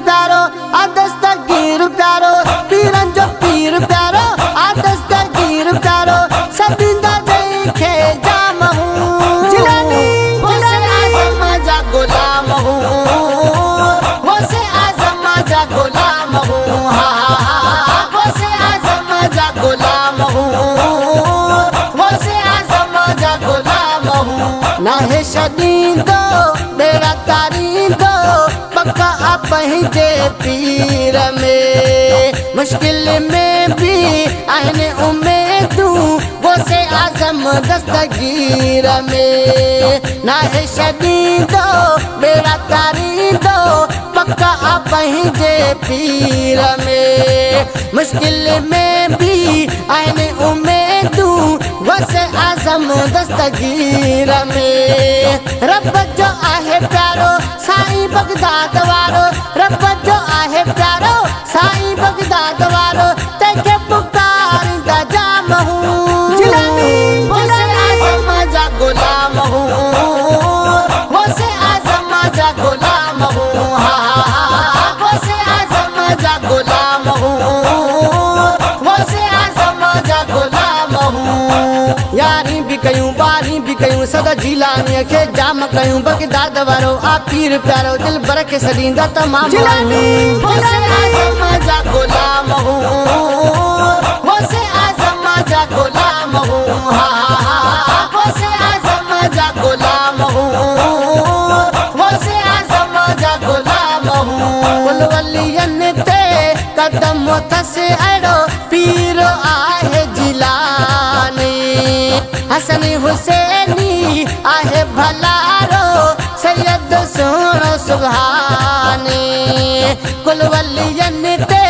प्यारो दस्तगीर प्यारो पीरन जो पीर प्यारो दस्तगीर प्यारो सबिंदा देखे जाम हूँ जिलानी गौसे आज़म जा गुलाम हूँ गौसे आज़म जा गुलाम हूँ गौसे आज़म जा गुलाम हूँ गौसे आज़म जा गुलाम हूँ ना है शदीदो मेरा तारीदो पक्का पंहिंजे पीर में मुश्किल में भी आहिनि उम्मीदूं गौसे आज़म दस्तगीर में ना है शदीदो मेरा तारीदो पक्का पंहिंजे पीर में मुश्किल में भी आहिनि उम्मीदूं गौसे आज़म दस्तगीर में रब जो आहे प्यारो साईं बगदाद वारो रब जो आहे प्यारो साईं बगदाद वारो तंहिंखे पुकारींदा जाम हूँ जिलानी गौसे आज़म जा गुलाम हूँ गौसे आज़म जा गुलाम हूँ गौसे आज़म जा गुलाम हूँ गौसे आज़म जा गुलाम हूँ यारी भी कयूं बारी भी कयूं सदा जिलानी के जाम कयूं बगदाद वारो आ पीर प्यारो दिल भर के सदींदा तमाम गौसे आज़म जा गुलाम हूँ गौसे आज़म जा गुलाम हूँ गौसे आज़म जा गुलाम हूँ गौसे आज़म जा गुलाम हूँ कुल वलियन ते कदम थसे अड़ो पीर आहे जिलानी हसन हुसैनी आहे भलारो सैयद सोनो सुभानी कुल वलियन ते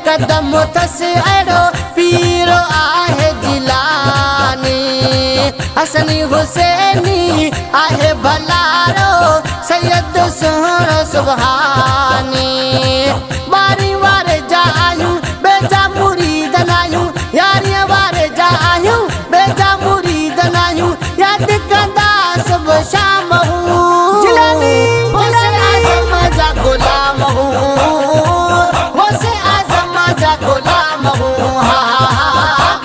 कदम थसे अड़ो पीर आहे जिलानी हसन हुसैनी आहे भलारो सैयद सोनो सुभानी बारी वारे जा आयूं बेजा मुरीद नायूं यारियां वारे जा आयूं बेजा मुरीद नायूं याद कंदा सुबह शाम हूँ जिलानी गौसे आज़म जा गुलाम हूँ गौसे आज़म जा गुलाम हूँ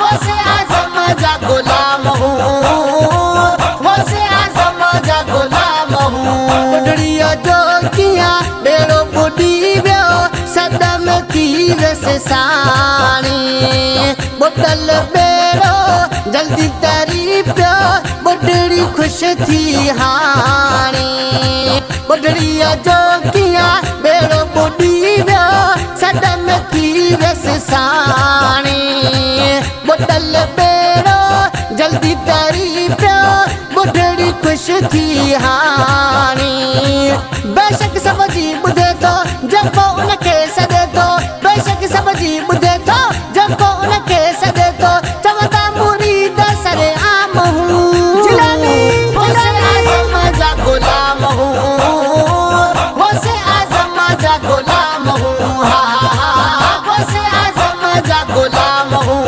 गौसे आज़म जा गुलाम हूँ गौसे आज़म जा गुलाम हूँ बुढ़ड़िया जो किया बेड़ो बुढ़ी वियो सदम थी वैसे साणी बुटल बेड़ो जल्दी तरी पियो बुढ़ड़ी खुश थी हाणी बुढ़ड़िया जो किया बेड़ो बुढ़ी वियो सदम थी वैसे साणी बुटल बेड़ो जल्दी तरी पियो बुढ़ड़ी खुश थी हाणी बेशक सब जी ॿुधे थो जब उनखे सॾे थो बेशक सब जी ॿुधे थो जब उनखे सॾे थो चवंदा मुरीद सरे आम हूँ जिलानी गौसे आज़म जा गुलाम हूँ गौसे आज़म जा गुलाम हूँ गौसे आज़म जा गुलाम हूँ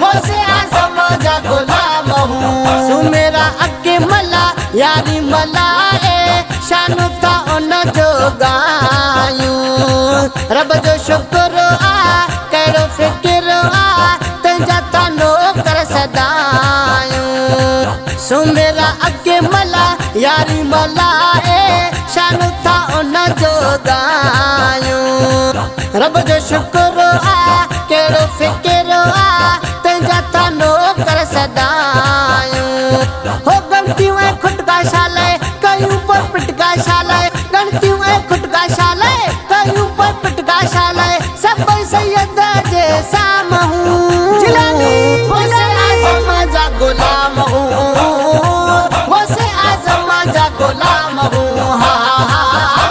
गौसे आज़म जा गुलाम हूँ सुमेरा अके मला यारी मलाए शानु था उन जो गायूं रब जो शुक्र आ कहिड़ो फिक्र आ तुंहिंजा था नौकर सदायूं सुमेरा अके मला यारी मलाए शानु था उन जो गायूं रब जो शुक्र आ कहिड़ो फिक्र आ तुंहिंजा था नौकर सदायूं हो गलतियूं ऐं खुटका शालाए कयूं पर पिटका शालाए गलतियूं ऐं खुटका शालाए कयूं पर पिटका शालाए सभई सैयद जे साम हूँ जिलानी गौसे आज़म जा गुलाम हूँ गौसे आज़म जा गुलाम हूँ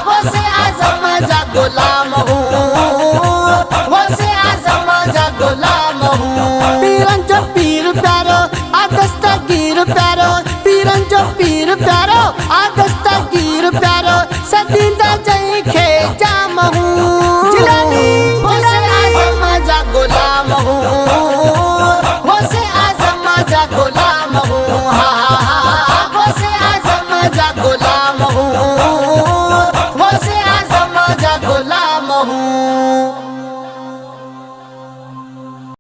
गौसे आज़म जा गुलाम हूँ गौसे आज़म जा गुलाम हूँ पीरन जो पीर प्यारो दस्तगीर प्यारो पीरन जो पीर प्यारो